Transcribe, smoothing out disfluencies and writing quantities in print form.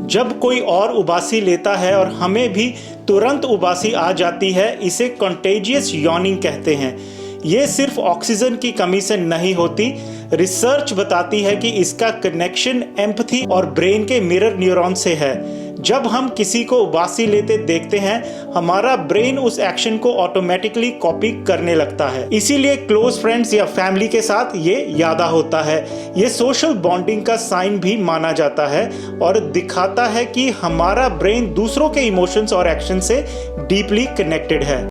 जब कोई और उबासी लेता है और हमें भी तुरंत उबासी आ जाती है, इसे कंटेजियस यॉनिंग कहते हैं। ये सिर्फ ऑक्सीजन की कमी से नहीं होती। रिसर्च बताती है कि इसका कनेक्शन एम्पैथी और ब्रेन के मिरर न्यूरॉन से है। जब हम किसी को उबासी लेते देखते हैं, हमारा ब्रेन उस एक्शन को ऑटोमेटिकली कॉपी करने लगता है। इसीलिए क्लोज फ्रेंड्स या फैमिली के साथ ये ज्यादा होता है। ये सोशल बॉन्डिंग का साइन भी माना जाता है और दिखाता है कि हमारा ब्रेन दूसरों के इमोशंस और एक्शन से डीपली कनेक्टेड है।